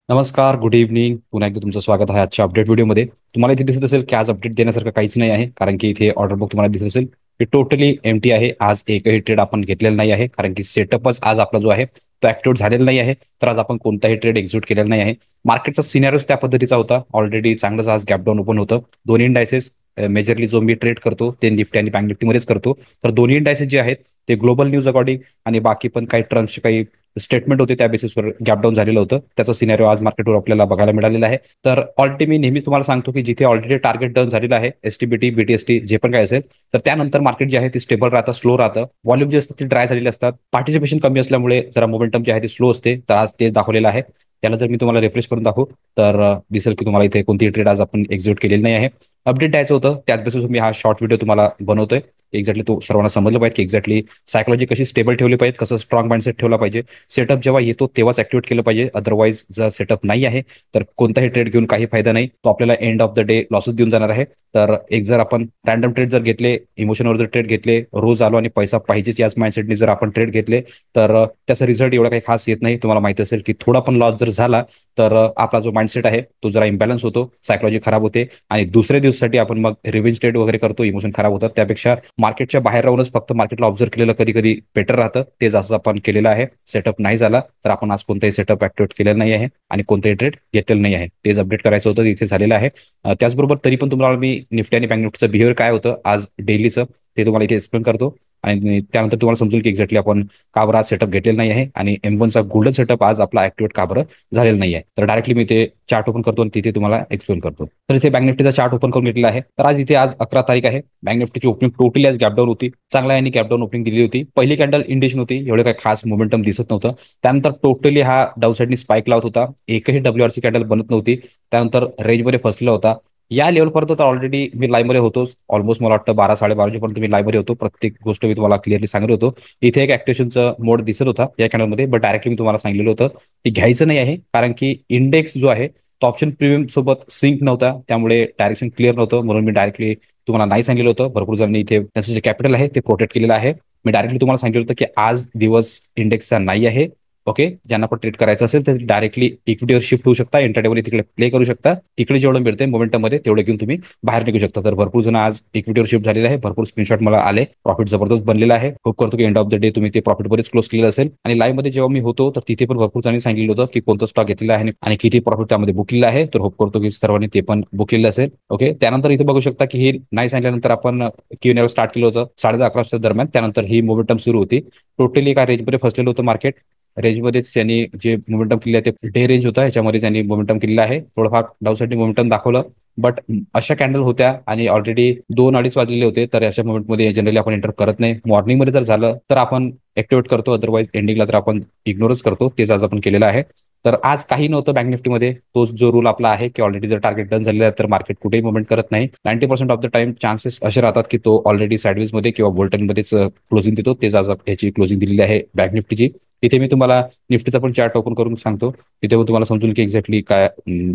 नमस्कार, good evening. पुन्हा एकदा तुमचं स्वागत आहे आजच्या अपडेट व्हिडिओमध्ये. तुम्हाला इथे दिसत असेल की आज अपडेट देण्यासारखं काहीच नाही आहे, कारण की इथे ऑर्डर बुक तुम्हाला दिसत असेल की टोटली एम्प्टी आहे. आज एकही ट्रेड आपण घेतलेला नाही आहे, कारण की सेटअपच आज आपला जो आहे तो ऍक्टिव्ह झालेला नाही आहे. तर आज आपण कोणताही ट्रेड एक्झिक्यूट केलेला नाही आहे. मार्केटचा सिनॅरिओ त्या पद्धतीचा होता. ऑलरेडी चांगलंच आज गॅप डाऊन ओपन होतं. दोन्ही इंडायसेस मेजरली जो मी ट्रेड करतो ते निफ्टी आणि बँक निफ्टीमध्येच करतो. तर दोन्ही इंडायसेस जे आहेत ते ग्लोबल न्यूज अकॉर्डिंग आणि बाकी पण काही ट्रम्पचे काही स्टेटमेंट होते त्या बेसिसवर गॅप डाऊन झालेलं होतं. त्याचा सिनॅरिओ आज मार्केटवर आपल्याला बघायला मिळालेला आहे. तर ऑलरेडी मी नेहमीच तुम्हाला सांगतो की जिथे ऑलरेडी टार्गेट डन झालेलं आहे, एसटीबीटी बीटीएसटी जे पण काय असेल, तर त्यानंतर मार्केट जे आहे ते स्टेबल राहतं, स्लो राहतं. व्हॉल्यूम जे असतात ते ड्राय झालेले असतात. पार्टिसिपेशन कमी असल्यामुळे जरा मोमेंटम जे आहे ते स्लो असते. तर आज ते दाखवलेलं आहे. त्याला जर मी तुम्हाला रिफ्रेश करून दाखवू तर दिसेल की तुम्हाला इथे कोणतीही ट्रेड आज आपण एक्झिक्यूट केलेली नाही आहे. अपडेट द्यायचं होतं, त्याच बेसिसवर मी हा शॉर्ट व्हिडिओ तुम्हाला बनवतोय. एक्झॅक्टली तो सर्वांना समजलं पाहिजे की एक्झॅक्टली सायकोलॉजी कशी स्टेबल ठेवली पाहिजे, कसं स्ट्रॉंग माइंडसेट ठेवला पाहिजे. सेटअप जेव्हा येतो तेव्हाच ऍक्टिव्हेट केलं पाहिजे. अदरवाईज जर सेटअप नाही आहे तर कोणताही ट्रेड घेऊन काही फायदा नाही. तो आपल्याला end of the day losses देऊन जाणार आहे. तर एक जर आपण रॅन्डम ट्रेड जर घेतले, इमोशनवर जर ट्रेड घेतले, रोज आलो आणि पैसा पाहिजेच याच माइंडसेटने जर आपण ट्रेड घेतले, तर त्याचा रिझल्ट एवढा काही खास येत नाही. तुम्हाला माहिती असेल की थोडा पण लॉस जर झाला तर आपला जो माइंडसेट आहे तो जरा इम्बॅलन्स होतो, सायकोलॉजी खराब होते आणि दुसऱ्या दिवसासाठी आपण मग रिव्हेंज ट्रेड वगैरे करतो, इमोशन खराब होतात. त्यापेक्षा मार्केटच्या बाहेर राहूनच फक्त मार्केटला ऑब्झर्व केलेलं कधी कधी बेटर राहतं. ते जसं आपण केलेलं आहे. सेटअप नाही झाला तर आपण आज कोणताही सेटअप ऍक्टिव्हेट केलेला नाही आहे आणि कोणताही ट्रेड घेतलेलं नाही आहे. तेच अपडेट करायचं होतं, इथे झालेलं आहे. त्याचबरोबर तरी पण तुम्हाला मी निफ्टी आणि बँक निफ्टीचं बिहेवियर काय होतं आज डेलीचं ते तुम्हाला इथे एक्सप्लेन करतो आणि त्यानंतर तुम्हाला समजेल की एक्झॅक्टली आपण का बरं आज सेटअप घेतलेला नाही आहे आणि M1चा गोल्डन सेटअप आज आपला ऍक्टिव्हेट का बरं झालेला नाही आहे. तर डायरेक्टली मी ते चार्ट ओपन करतो आणि तिथे तुम्हाला एक्सप्लेन करतो. तर इथे बँक निफ्टीचा चार्ट ओपन करून घेतलेला आहे. तर आज इथे आज 11 तारीख आहे. बँक निफ्टीची ओपनिंग टोटली आज गॅपडाऊन होती. चांगला यांनी गॅपडाऊन ओपनिंग दिली होती. पहिली कॅन्डल इंडिशन होती, एवढं काही खास मोमेंटम दिसत नव्हतं. त्यानंतर टोटली हा डाऊन साईडनी स्पाइक लावत होता. एकही WRC कॅन्डल बनत नव्हती. त्यानंतर रेंजमध्ये फसलेला होता. या लेवलपर्यंत तर ऑलरेडी मी लाईव्हमध्ये होतोच. ऑलमोस्ट मला वाटतं 12-12:30 पर्यंत मी लाईव्हमध्ये होतो. प्रत्येक गोष्ट मी तुम्हाला क्लिअरली सांगत होतो. इथे एक ऍक्टिव्हेशनचं मोड दिसत होता या कॅनलमध्ये, बट डायरेक्टली मी तुम्हाला सांगितलं होतं की घ्यायचं नाही आहे, कारण की इंडेक्स जो आहे तो ऑप्शन प्रीमियम सोबत सिंक नव्हता, त्यामुळे डायरेक्शन क्लिअर नव्हतं. म्हणून मी डायरेक्टली तुम्हाला नाही सांगितलं होतं. भरपूर जणांनी इथे त्यांचं जे कॅपिटल आहे ते प्रोटेक्ट केलेलं आहे. मी डायरेक्टली तुम्हाला सांगितलं होतं की आज दिवस इंडेक्सचा नाही आहे. ओके, ज्यांना पण ट्रेड करायचं असेल तर डायरेक्टली इक्विटीवर शिफ्ट होऊ शकता, इंटरडेमध्ये तिकडे प्ले करू शकता. तिकडे जेवढं मिळते मोमेंटम मध्ये तेवढं घेऊन तुम्ही बाहेर निघू शकता. तर भरपूर जण आज इक्विटीवर शिफ्ट झालेले आहे. भरपूर स्क्रीनशॉट मला आले. प्रॉफिट जबरदस्त बनलेला आहे. होप करतो की एंड ऑफ द डे तुम्ही ते प्रॉफिट बरेच क्लोज केलेलं असेल. आणि लाईव्ह मध्ये जेव्हा मी होतो तर तिथे पण भरपूर जणांनी सांगितलं होतं की कोणतं स्टॉक घेतलेला आहे आणि किती प्रॉफिट त्यामध्ये बुक केलेलं आहे. तर होप करतो की सर्वांनी ते पण बुक केलेलं असेल. ओके, त्यानंतर इथे बघू शकता की हे नाही सांगितल्यानंतर आपण Q&A स्टार्ट केलं होतं 10:30-11 दरम्यान. त्यानंतर ही मोमेंटम सुरू होती. टोटली एका रेंजमध्ये फसलेलं होतं मार्केट. रेंजमध्येच त्यांनी जे मोमेंटम केले आहे ते डे रेंज होता, ह्याच्यामध्ये त्यांनी मोमेंटम केलेलं आहे. थोडंफार डाऊनसाठी मोमेंटम दाखवलं, बट अशा कॅन्डल होत्या आणि ऑलरेडी 2-2:30 वाजलेले होते. तर अशा मोमेंटमध्ये जनरली आपण एंटर करत नाही. मॉर्निंगमध्ये जर झालं तर आपण ऍक्टिव्हेट करतो, अदरवाईज एंडिंगला तर आपण इग्नोरच करतो. तेच आज आपण केलेलं आहे. तर आज काही नव्हतं बँक निफ्टीमध्ये. तोच जो रूल आपला आहे की ऑलरेडी जर टार्गेट डन झालेला आहे तर मार्केट कुठेही मुवमेंट करत नाही. 90% ऑफ द टाइम चान्सेस असे राहतात की तो ऑलरेडी साईडवेज मध्ये किंवा वोल्टनमध्येच क्लोजिंग देतो. तेच आज ह्याची क्लोजिंग दिलेली आहे बँक निफ्टीची. इथे मी तुम्हाला निफ्टीचा पण चार्ट ओपन करून सांगतो. तिथे पण तुम्हाला समजून की एक्झॅक्टली काय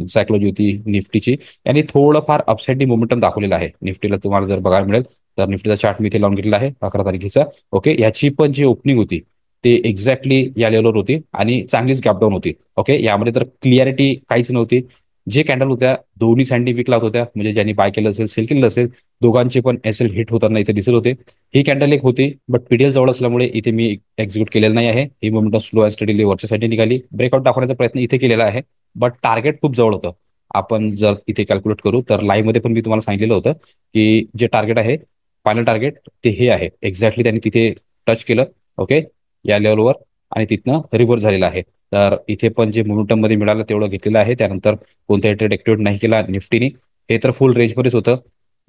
सायकोलॉजी होती निफ्टीची. आणि थोडंफार अपसाईडनी मोमेंटम दाखवलेला आहे निफ्टीला, तुम्हाला जर बघायला मिळेल. तर निफ्टीचा चार्ट मी इथे लावून घेतलेला आहे 11 तारखेचा. ओके, याची पण जी ओपनिंग होती ते एक्झॅक्टली या लेवलवर होती आणि चांगलीच गॅपडाऊन होती. ओके, यामध्ये तर क्लिअरिटी काहीच नव्हती. जे कॅन्डल होत्या दोन्ही सँडी विक लावत होत्या, म्हणजे ज्यांनी बाय केलं असेल सेल केलं असेल दोघांचे पण SL हिट होताना इथे दिसत होते. ही कॅन्डल एक होती, बट PDL जवळ असल्यामुळे इथे मी एक्झिक्यूट केलेलं नाही आहे. ही मोमेंटम स्लो अँड स्टडीली वरच्या साईडने निघाली. ब्रेकआउट दाखवण्याचा प्रयत्न इथे केलेला आहे, बट टार्गेट खूप जवळ होतं. आपण जर इथे कॅल्क्युलेट करू तर लाईव्ह मध्ये पण मी तुम्हाला सांगितलेलं होतं की जे टार्गेट आहे फायनल टार्गेट ते हे आहे. एक्झॅक्टली त्यांनी तिथे टच केलं. ओके, या लेवलवर आणि तिथनं रिव्हर्स झालेलं आहे. तर इथे पण जे मोमेंटम मध्ये मिळालं तेवढं घेतलेलं आहे. त्यानंतर कोणताही ट्रेड ऍक्टिव्हेट नाही केला निफ्टीने. हे तर फुल रेंजमध्येच होतं.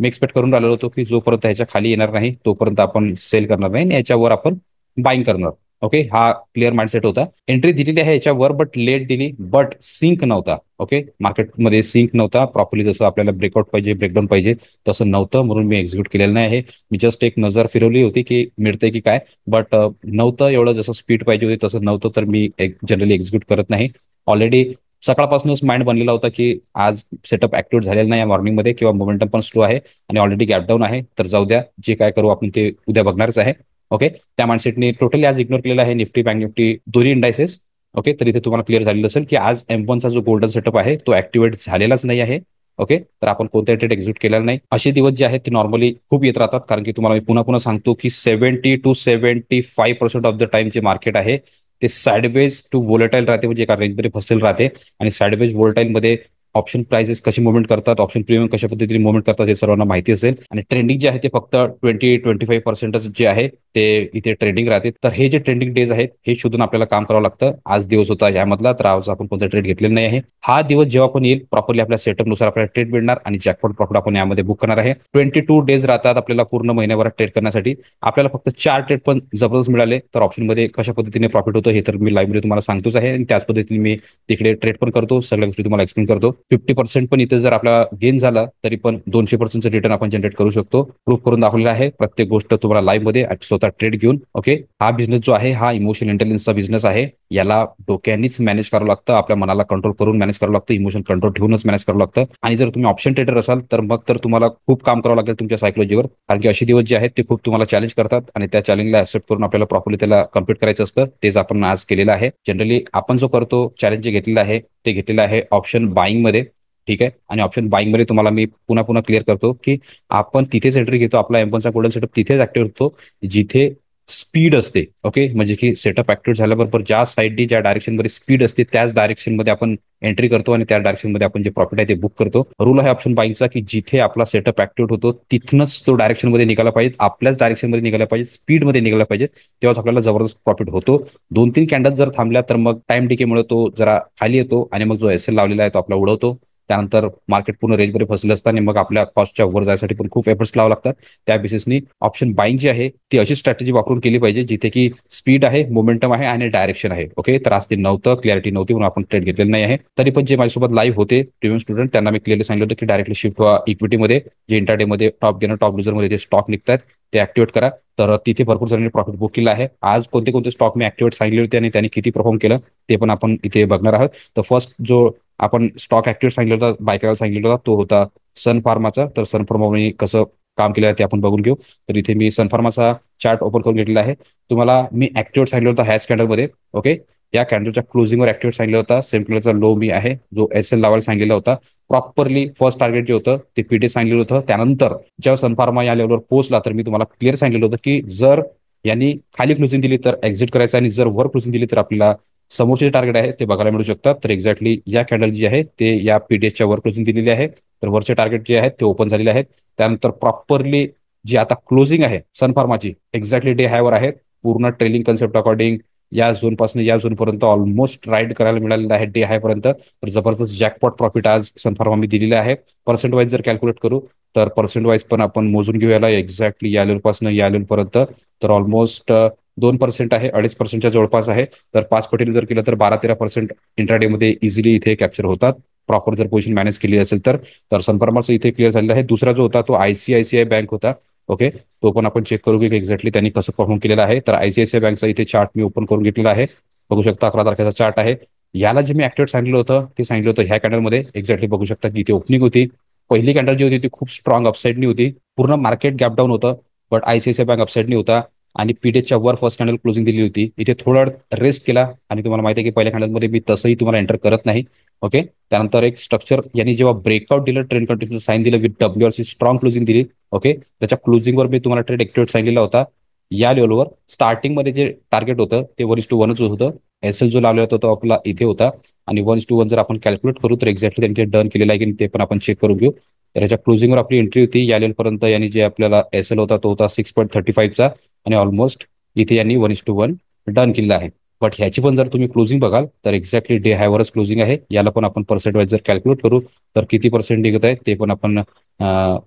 मी एक्सपेक्ट करून राहिलो होतो की जोपर्यंत ह्याच्या खाली येणार नाही तोपर्यंत आपण सेल करणार नाही आणि याच्यावर आपण बाईंग करणार. ओके, हा क्लिअर माइंडसेट होता. एंट्री दिलेली आहे याच्यावर, बट लेट दिली, बट सिंक नव्हता. ओके, मार्केटमध्ये सिंक नव्हता प्रॉपरली. जसं आपल्याला ब्रेकआउट पाहिजे, ब्रेकडाऊन पाहिजे तसं नव्हतं, म्हणून मी एक्झिक्यूट केलेलं नाही आहे. मी जस्ट एक नजर फिरवली होती की मिळतंय की काय, बट नव्हतं एवढं जसं स्पीड पाहिजे होती तसं नव्हतं. तर मी जनरली एक्झिक्यूट करत नाही. ऑलरेडी सकाळपासूनच माइंड बनलेला होता की आज सेटअप ऍक्टिव्ह झालेला नाही मॉर्निंगमध्ये किंवा मोमेंटम पण स्लो आहे आणि ऑलरेडी गॅपडाऊन आहे. तर जाऊ द्या, जे काय करू आपण ते उद्या बघणारच आहे. ओके, त्या माइंडसेटने टोटली आज इग्नोर केलेलं आहे निफ्टी बँक निफ्टी दोन्ही इंडायसेस. ओके, तर इथे तुम्हाला क्लिअर झालेलं असेल की आज M1चा जो गोल्डन सेटअप आहे तो ऍक्टिव्हेट झालेलाच नाही आहे. ओके, तर आपण कोणत्याही ट्रेड एक्झिक्यूट केलेला नाही. असे दिवस जे आहेत ते नॉर्मली खूप येत राहतात, कारण की तुम्हाला मी पुन्हा पुन्हा सांगतो की 70 to 75% ऑफ द टाइम जे मार्केट आहे ते साइडवेज टू वोलेटाईल राहते, म्हणजे एका रेंजमध्ये फसलेलं राहते. आणि साइडवेज मध्ये ऑप्शन प्राइसेस कशी मुवमेंट करतात, ऑप्शन प्रीमियम कशा पद्धतीने मुवमेंट करतात हे सर्वांना माहिती असेल. आणि ट्रेंडिंग जे आहे ते फक्त 20-25% जे आहे ते इथे ट्रेंडिंग राहते. तर हे जे ट्रेंडिंग डेज आहेत हे शोधून आपल्याला काम करावं लागतं. आज दिवस होता यामधला, तर आज आपण कोणता ट्रेड घेतलेला नाही आहे. हा दिवस जेव्हा पण येईल प्रॉपरली आपल्या सेटअपनुसार आपल्याला ट्रेड मिळणार आणि जॅकपॉट प्रॉफिट आपण यामध्ये बुक करणार आहे. 22 डेज राहतात आपल्याला पूर्ण महिन्याभरात ट्रेड करण्यासाठी. आपल्याला फक्त 4 ट्रेड पण जबरदस्त मिळाले, तर ऑप्शनमध्ये कशा पद्धतीने प्रॉफिट होतं हे तर मी लाईव्हमध्ये तुम्हाला सांगतोच आहे. आणि त्याच पद्धतीने मी तिकडे ट्रेड पण करतो, सगळ्या गोष्टी तुम्हाला एक्सप्लेन करतो. 50% पण इथे जर आपला गेन झाला तरी पण 200% रिटर्न आपण जनरेट करू शकतो. प्रूफ करून दाखवलेला आहे प्रत्येक गोष्ट तुम्हाला लाईव्ह मध्ये स्वतः ट्रेड घेऊन. ओके, हा बिझनेस जो आहे हा इमोशनल इंटेलिजन्सचा बिझनेस आहे. याला डोक्यानेच मॅनेज करावं लागतं, आपल्या मनाला कंट्रोल करून मॅनेज करावं लागतं, इमोशन कंट्रोल ठेवूनच मॅनेज करावं लागतं. आणि जर तुम्ही ऑप्शन ट्रेडर असाल तर मग तर तुम्हाला खूप काम करावं लागेल तुमच्या सायकोलॉजीवर, कारण की असे दिवस जे आहेत ते खूप तुम्हाला चॅलेंज करतात आणि त्या चॅलेंजला ऍक्सेप्ट करून आपल्याला प्रॉपरली त्याला कम्प्लीट करायचं असतं. तेच आपण आज केलेलं आहे. जनरली आपण जो करतो चॅलेंज जे घेतलेलं आहे ते घेतलेलं आहे ऑप्शन बाईंग मध्ये. ठीक आहे, आणि ऑप्शन बाईंग मध्ये तुम्हाला मी पुन्हा पुन्हा क्लिअर करतो की आपण तिथेच एंट्री घेतो, आपला M1चा गोल्डन सेटअप तिथेच ऍक्टिव्ह होतो जिथे स्पीड असते. ओके, म्हणजे की सेटअप ऍक्टिव्ह झाल्याबरोबर ज्या साईडनी ज्या डायरेक्शन मध्ये स्पीड असते त्याच डायरेक्शन मध्ये आपण एंट्री करतो आणि त्या डायरेक्शन मध्ये आपण जे प्रॉफिट आहे ते बुक करतो. रूल आहे ऑप्शन बाईंगचा की जिथे आपला सेटअप ऍक्टिव्ह होतो तिथनच तो डायरेक्शन मध्ये निघाला पाहिजे, आपल्याच डायरेक्शन मध्ये निघाला पाहिजे, स्पीड मध्ये निघाला पाहिजे, तेव्हाच आपल्याला जबरदस्त प्रॉफिट होतो. 2-3 कॅन्डल जर थांबल्या तर मग टाइम डिकेमुळे तो जरा खाली येतो आणि मग जो SL लावलेला आहे तो आपला उडवतो. त्यानंतर मार्केट पूर्ण रेंजमध्ये फसलं असतं आणि मग आपल्या कॉस्टच्या वर जायसाठी पण खूप एफर्ट्स लावा लागतात. त्या बेसिसनी ऑप्शन बाईंग जी आहे ती अशी स्ट्रॅटेजी वापरून केली पाहिजे जिथे की स्पीड आहे, मोमेंटम आहे आणि डायरेक्शन आहे. ओके, तर आज ते नव्हतं, क्लॅरिटी नव्हती म्हणून आपण ट्रेड घेतलेलं नाही आहे. तरी पण जे माझ्यासोबत लाईव्ह होते प्रीमियम स्टुडंट त्यांना मी क्लिअरली सांगितलं होतं की डायरेक्टली शिफ्ट व्हा इक्विटीमध्ये, जे इंटरडे मध्ये टॉप गेनर टॉप लुजर मध्ये जे स्टॉक निघतात ते ऍक्टिव्हेट करा. तर तिथे भरपूर जणांनी प्रॉफिट बुक केलं आहे. आज कोणते कोणते स्टॉक मी ऍक्टिव्हेट सांगितले होते आणि त्यांनी किती परफॉर्म केलं ते पण आपण इथे बघणार आहोत. तर फर्स्ट जो आपण स्टॉक ऍक्टिव्हेट सांगितलं होता, बाय करायला सांगितलं होता, तो होता सन फार्माचा. तर सन फार्माने कसं काम केलं आहे ते आपण बघून घेऊ. तर इथे मी सन फार्माचा चार्ट ओपन करून घेतलेला आहे. तुम्हाला मी ऍक्टिव्हेट सांगितलं होतं हॅश कॅन्डलमध्ये. ओके, या कॅन्डलच्या क्लोजिंगवर ऍक्टिव्हेट सांगितलं होता. सेम कलरचा लो मी आहे जो SL लावायला सांगितलेला होता. प्रॉपरली फर्स्ट टार्गेट जे होतं ते पीटी सांगितलं होतं. त्यानंतर जेव्हा सन फार्मा या लेवलवर पोहोचला तर मी तुम्हाला क्लिअर सांगितलं होतं की जर यांनी खाली क्लोजिंग दिली तर एक्झिट करायचं आणि जर वर क्लोजिंग दिली तर आपल्याला समोरचे टार्गेट आहे ते बघायला मिळू शकतात. तर एक्झॅक्टली या कॅन्डल जी आहे ते या पीडीएसच्या वर क्लोजिंग दिलेली आहे. तर वरचे टार्गेट जे आहेत ते ओपन झालेले आहेत. त्यानंतर प्रॉपरली जी आता क्लोजिंग आहे सन फार्माची एक्झॅक्टली डे हायवर आहे. पूर्ण ट्रेलिंग कन्सेप्ट अकॉर्डिंग या झोन पासून या झोन पर्यंत ऑलमोस्ट राईड करायला मिळालेलं आहे डे हाय पर्यंत. तर जबरदस्त जॅकपॉट प्रॉफिट आज सन फार्मा मी दिलेलं आहे. पर्सेंट वाईज जर कॅल्क्युलेट करू तर पर्सेंट वाईज पण आपण मोजून घेऊयाला एक्झॅक्टली या लेवल पासून या लेवल पर्यंत. तर ऑलमोस्ट 2% आहे, 2.5%च्या जवळपास आहे. तर 5 पटीने जर केलं तर 12-13% इंट्राडे मध्ये इझिली इथे कॅप्चर होतात, प्रॉपर जर पोझिशन मॅनेज केली असेल तर. तर सनफार्माचं इथे क्लिअर झालेलं आहे. दुसरा जो होता तो ICICI बँक होता. ओके, तो पण आपण चेक करू की एक्झॅक्टली त्यांनी कसं परफॉर्म केलेलं आहे. तर ICICI बँकचा इथे चार्ट मी ओपन करून घेतलेला आहे. बघू शकता 11 तारखेचा चार्ट आहे. याला जे मी ऍक्टिव्हेट सांगितलं होतं ते सांगितलं होतं ह्या कॅन्डलमध्ये एक्झॅक्टली बघू शकता की इथे ओपनिंग होती. पहिली कॅन्डल जी होती ती खूप स्ट्रॉंग अपसाईडनी होती. पूर्ण मार्केट गॅप डाऊन होतं, बट ICICI बँक अपसाईडनी होता आणि पीडीएसच्या वर फर्स्ट कॅन्डल क्लोजिंग दिली होती. इथे थोडा रेस्ट केला आणि तुम्हाला माहिती आहे की पहिल्या कॅन्डलमध्ये मी तसंही तुम्हाला एंटर करत नाही. ओके, त्यानंतर एक स्ट्रक्चर यांनी जेव्हा ब्रेकआउट दिलं ट्रेंड कंटिन्यू साईन दिलं विथ WRC स्ट्रॉंग क्लोजिंग दिली. ओके, त्याच्या क्लोजिंगवर मी तुम्हाला ट्रेड ऍक्टिव्हेट सांगितलेला होता. या लेवलवर स्टार्टिंगमध्ये जे टार्गेट होतं ते 1:1च होतं. SL जो लावला होता तो आपला इथे होता आणि 1:1 जर आपण कॅल्क्युलेट करू तर एक्झॅक्टली त्यांनी डन केलेलं आहे की ते पण आपण चेक करून घेऊ. तर याच्या क्लोजिंगवर आपली एंट्री होती या लेवलपर्यंत. यांनी जे आपल्याला SL होता तो होता 6.35चा आणि ऑलमोस्ट इथे यांनी 1:1 डन केलेला आहे. बट ह्याची पण जर तुम्ही क्लोजिंग बघाल तर एक्झॅक्टली डे हायवरच क्लोजिंग आहे. याला पण आपण पर्सेंट वाईज जर कॅल्क्युलेट करू तर किती पर्सेंट निघत आहे ते पण आपण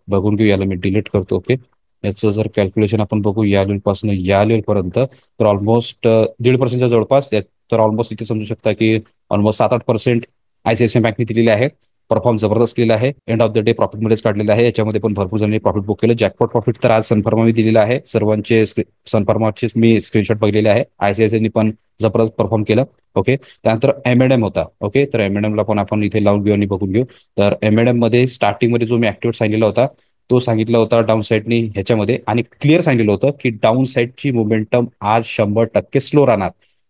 बघून घेऊ. याला मी डिलीट करतो. ओके, याचं जर कॅल्क्युलेशन आपण बघू या लेवलपासून या लेवलपर्यंत तर ऑलमोस्ट 1.5%च्या जवळपास. तर ऑलमोस्ट इथे समजू शकता की ऑलमोस्ट 7-8% ICICI बँकने दिलेले आहे. परफॉर्म जबरदस्त केलेला आहे. एंड ऑफ द डे प्रॉफिटमध्येच काढलेलं आहे. याच्यामध्ये पण भरपूर जणांनी प्रॉफिट बुक केलं. जॅकपॉट प्रॉफिट तर आज सनफार्माने दिलेलं आहे. सर्वांचे सनफार्माचेच मी स्क्रीनशॉट बघलेले आहे. ICICIने पण जबरदस्त परफॉर्म केलं. ओके, त्यानंतर M&M होता. ओके, तर M&M ला पण आपण इथे लावून घेऊ आणि बघून घेऊ. तर M&M मध्ये स्टार्टिंगमध्ये जो मी ऍक्टिव्हेट सांगितला होता तो सांगितला होता डाऊन साईडनी ह्याच्यामध्ये आणि क्लिअर सांगितलं होतं की डाऊन साईडची मोमेंटम आज 100% स्लो राहणार.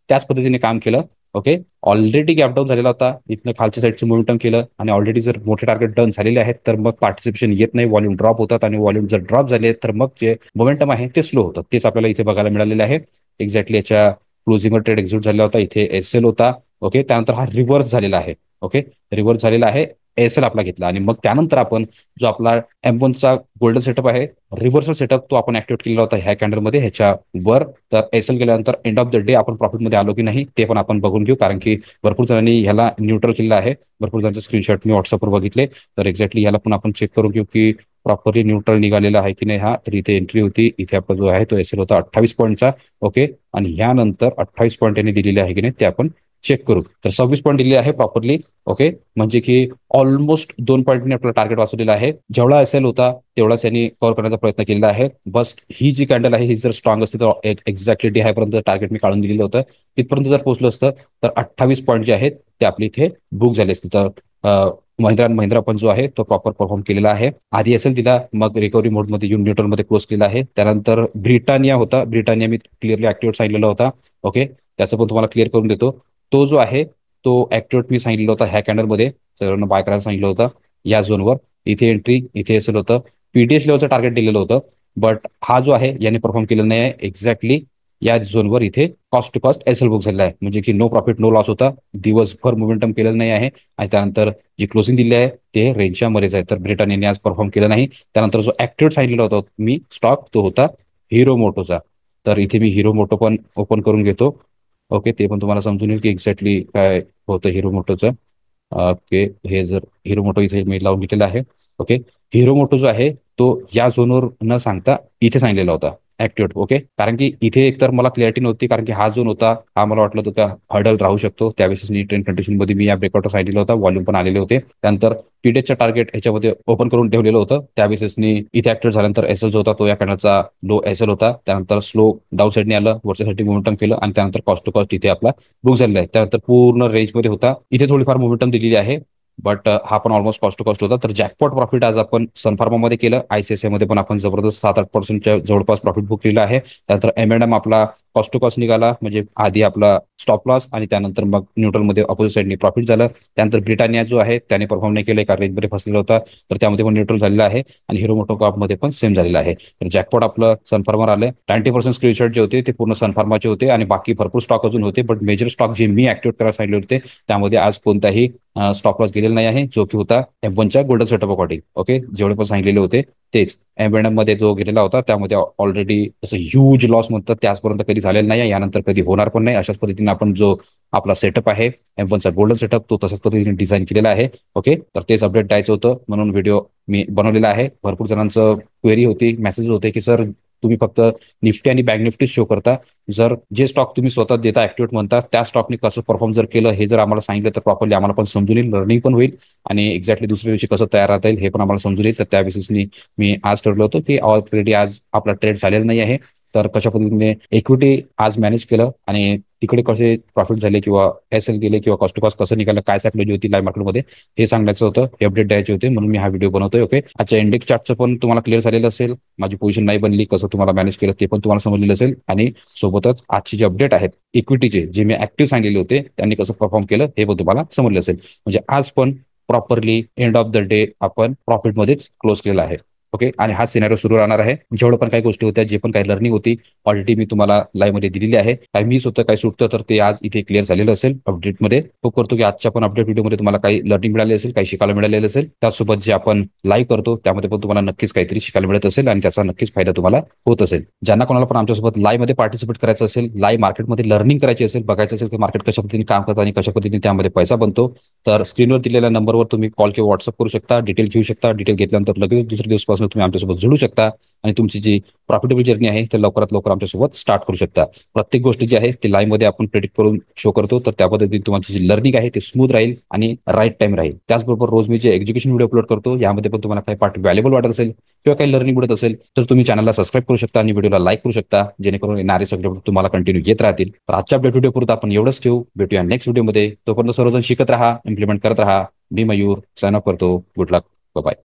त्याच पद्धतीने काम केलं. ओके. ऑलरेडी गॅप डाऊन झालेला होता, इथनं खालच्या साईडचं मोमेंटम केलं आणि ऑलरेडी जर मोठे टार्गेट डन झालेले आहेत तर मग पार्टिसिपेशन येत नाही, व्हॉल्यूम ड्रॉप होतात आणि व्हॉल्यूम जर ड्रॉप झाले तर मग जे मोमेंटम आहे ते स्लो होतं. तेच आपल्याला इथे बघायला मिळालेलं आहे. एक्झॅक्टली याच्या क्लोजिंगवर ट्रेड एक्झिट झाला होता, इथे एस एल होता. ओके, त्यानंतर हा रिव्हर्स झालेला आहे. ओके, रिव्हर्स झालेला आहे, एस एल आपला घेतला आणि मग त्यानंतर आपण जो आपला M1चा गोल्डन सेटअप आहे, रिव्हर्सल सेटअप, तो आपण ऍक्टिव्हेट केलेला होता ह्या कॅन्डलमध्ये ह्याच्या वर. तर एस एल गेल्यानंतर एंड ऑफ द डे आपण प्रॉफिटमध्ये आलो की नाही ते पण आपण बघून घेऊ, कारण की भरपूर जणांनी ह्याला न्यूट्रल केलेलं आहे. भरपूर जणांचे स्क्रीनशॉट मी व्हॉट्सअपवर बघितले. तर एक्झॅक्टली ह्याला पण आपण चेक करून घेऊ की प्रॉपरली न्यूट्रल निघालेला आहे की नाही. हा, तर इथे एंट्री होती, इथे आपला जो आहे तो एस एल होता 28 पॉईंटचा. ओके, आणि ह्यानंतर 28 पॉईंट यांनी दिलेले आहे की नाही ते आपण चेक करू. तर 26 पॉईंट दिलेले आहे प्रॉपरली. ओके, म्हणजे की ऑलमोस्ट 2 पॉईंटने आपला टार्गेट वाचवलेला आहे. जेवढा एस एल होता तेवढाच यांनी कव्हर करण्याचा प्रयत्न केलेला आहे. बस ही जी कॅन्डल आहे ही जर स्ट्रॉंग असते तर एक्झॅक्टली डी हायपर्यंत टार्गेट मी काढून दिलेलं होतं, तिथपर्यंत जर पोहोचलं असतं तर 28 पॉईंट जे आहेत ते आपले इथे बुक झाले असते. तर महिंद्रा अँड महिंद्रा पण जो आहे तो प्रॉपर परफॉर्म केलेला आहे. आधी एस एल दिला, मग रिकव्हरी मोडमध्ये येऊन न्यूट्रलमध्ये क्लोज केला आहे. त्यानंतर ब्रिटानिया होता, ब्रिटानिया मी क्लिअरली ऍक्टिव्हेट सांगितलेला होता. ओके, त्याचं पण तुम्हाला क्लिअर करून देतो. तो जो आहे तो ऍक्टिव्हेट मी सांगितलेला होता ह्या कॅन्डलमध्ये, सर्वांना बाय करायला सांगितलं होतं या झोनवर. इथे एंट्री, इथे एस एल होतं, पीटीएस लेवलचं टार्गेट दिलेलं होतं. बट हा जो आहे याने परफॉर्म केलेला नाही आहे. एक्झॅक्टली या झोनवर इथे cost to cost S L book झालेला आहे, म्हणजे की नो प्रॉफिट नो लॉस होता. दिवसभर मोमेंटम केलेलं नाही आहे आणि त्यानंतर जी क्लोजिंग दिली आहे ते रेंजच्या मध्येच आहे. तर ब्रिटानियाने आज परफॉर्म केलं नाही. त्यानंतर जो ऍक्टिव्ह सांगितलेला होता मी स्टॉक तो होता हिरो मोटोचा. तर इथे मी हिरो मोटो पण ओपन करून घेतो. ओके, ते पण तुम्हाला समजून येईल की एक्झॅक्टली काय होतं हिरो मोटोचं. ओके, हे जर हिरो मोटो इथे मी लावून घेतलेला आहे. ओके, हिरो मोटो जो आहे तो या झोनवर न सांगता इथे सांगितलेला होता ऍक्टिव्हेट. ओके, कारण की इथे एकतर मला क्लॅरिटी नव्हती, कारण की हा झोन होता हा मला वाटलं होतं का हर्डल राहू शकतो. त्यावेळेस ट्रेंड कंडिशन मध्ये मी या ब्रेकआउटवर सांगितलेला होता, व्हॉल्यूम पण आलेले होते. त्यानंतर पीडीएसचं टार्गेट ह्याच्यामध्ये ओपन करून ठेवलेलं होतं. त्यावेळेस इथे ऍक्टिव्ह झाल्यानंतर एस एल जो होता तो या कॅन्डलचा लो एस एल होता. त्यानंतर स्लो डाऊन साईडने आलं, वरच्यासाठी मोमेंटम केलं आणि त्यानंतर कॉस्ट टू कॉस्ट इथे आपला बुक झालेला आहे. त्यानंतर पूर्ण रेंजमध्ये होता, इथे थोडीफार मोमेंटम दिलेली आहे. बट हा पण ऑलमोस्ट कॉस्ट टू कॉस्ट होता. तर जॅकपॉट प्रॉफिट आज आपण सनफार्मामध्ये केलं, ICICI मध्ये पण आपण जबरदस्त 7-8% जवळपास प्रॉफिट बुक केलेलं आहे. त्यानंतर M&M आपला कॉस्ट टू कॉस्ट निघाला, म्हणजे आधी आपला स्टॉप लॉस आणि त्यानंतर मग न्यूट्रलमध्ये अपोजिट साईडने प्रॉफिट झालं. त्यानंतर ब्रिटानिया जो आहे त्याने परफॉर्म नाही केलं, एका रेंजमध्ये फसलेला होता, तर त्यामध्ये पण न्यूट्रल झालेला आहे. आणि हिरो मोटोकॉपमध्ये पण सेम झालेलं आहे. तर जॅकपॉट आपलं सनफार्मर आलं. 90% स्क्रीनशॉट जे होते ते पूर्ण सनफार्माचे होते आणि बाकी भरपूर स्टॉक अजून होते. बट मेजर स्टॉक जे मी ऍक्टिव्हेट करायला सांगितले होते त्यामध्ये आज कोणताही स्टॉप लॉस गेलेला नाही आहे, जो की होता M1च्या गोल्डन सेटअप अकॉर्डिंग. ओके, जेवढे पण सांगितलेले होते तेच. M&M मध्ये जो गेलेला होता त्यामध्ये ऑलरेडी असं ह्यूज लॉस म्हणतात त्याचपर्यंत कधी झालेलं नाही, यानंतर कधी होणार पण नाही. अशाच पद्धतीने आपण जो आपला सेटअप आहे M1चा गोल्डन सेटअप तो तशाच पद्धतीने डिझाईन केलेला आहे. ओके, तर तेच अपडेट द्यायचं होतं म्हणून व्हिडिओ मी बनवलेला आहे. भरपूर जणांचं क्वेरी होती, मेसेज होते की सर तुम्ही फक्त निफ्टी आणि बँक निफ्टी शो करता, जर जे स्टॉक तुम्ही स्वतः देता ऍक्टिव्हेट म्हणता त्या स्टॉकने कसं परफॉर्म जर केलं हे जर आम्हाला सांगितलं तर प्रॉपरली आम्हाला पण समजून येईल, लर्निंग पण होईल आणि एक्झॅक्टली दुसऱ्या दिवशी कसं तयार राहता येईल हे पण आम्हाला समजून येईल. तर त्या बेसिसनी मी आज ठरवलं होतं की ऑलरेडी आज आपला ट्रेड झालेला नाही आहे, तर कशा पद्धतीने इक्विटी आज मॅनेज केलं आणि तिकडे कसे प्रॉफिट झाले किंवा एस एल गेले किंवा कॉस्ट टू कॉस्ट कसं निघालं, काय सायकॉलॉजी होती लाईव्ह मार्केटमध्ये हे सांगायचं होतं, हे अपडेट द्यायचे होते म्हणून मी हा व्हिडिओ बनवतोय. ओके, अच्छा इंडेक्स चार्टचं पण तुम्हाला क्लिअर झालेलं असेल, माझी पोझिशन नाही बनली कसं तुम्हाला मॅनेज केलं ते पण तुम्हाला समजलेलं असेल आणि सोबतच आजची जे अपडेट आहेत इक्विटीचे जे मी ऍक्टिव्ह सांगितले होते त्यांनी कसं परफॉर्म केलं हे पण तुम्हाला समजलं असेल. म्हणजे आज पण properly end of the day आपण प्रॉफिटमध्येच क्लोज केलेला आहे. ओके, आणि हा सिनारिओ सुरू राहणार आहे. जेवढं पण काही गोष्टी होत्या, जे पण काही लर्निंग होती ऑलरेडी मी तुम्हाला लाईव्ह मध्ये दिलेली आहे. काही मिस होतं काही सुटतं तर ते आज इथे क्लिअर झालेलं असेल अपडेटमध्ये. होप करतो की आजच्या पण अपडेट व्हिडिओमध्ये तुम्हाला काही लर्निंग मिळाली असेल, काही शिकायला मिळालेलं असेल. त्यासोबत जे आपण लाईव्ह करतो त्यामध्ये पण तुम्हाला नक्कीच काहीतरी शिकायला मिळत असेल आणि त्याचा नक्कीच फायदा तुम्हाला होत असेल. ज्यांना कोणाला पण आमच्यासोबत लाईव्ह मध्ये पार्टिसिपेट करायचं असेल, लाईव्ह मार्केटमध्ये लर्निंग करायची असेल, बघायचं असेल की मार्केट कशा पद्धतीने काम करतं आणि कशा पद्धतीने त्यामध्ये पैसा बनतो, तर स्क्रीनवर दिलेल्या नंबरवर तुम्ही कॉल किंवा व्हॉट्सअप करू शकता, डिटेल घेऊ शकता. डिटेल घेतल्यानंतर लगेच दुसऱ्या दिवसापासून तुम्ही आमच्यासोबत जोडू शकता आणि तुमची जी प्रॉफिटेबल जर्नी आहे ते लवकरात लवकर आमच्यासोबत स्टार्ट करू शकता. प्रत्येक गोष्ट जी आहे ती लाईव्ह मध्ये आपण प्रेडिक्ट करून शो करतो, तर त्या पद्धतीने तुमची जी लर्निंग आहे ते स्मूथ राहील आणि राईट टाइम राहील. त्याचबरोबर रोज मी जे एज्युकेशन व्हिडिओ अपलोड करतो यामध्ये पण तुम्हाला काही पार्ट व्हॅल्युएबल वाटत असेल किंवा काही लर्निंग मिळत असेल तर तुम्ही चॅनलला सबस्क्राईब करू शकता आणि व्हिडिओला लाईक करू शकता, जेणेकरून येणारे सगळे तुम्हाला कंटिन्यू येत राहतील. तर आजच्या अपडेट व्हिडिओ पुरता आपण एवढंच ठेवू, भेटूया नेक्स्ट व्हिडिओमध्ये. तोपर्यंत सर्वजण शिकत राहा, इम्प्लिमेंट करत राहा. मी मयूर साइन ऑफ करतो. गुड लक, बाय.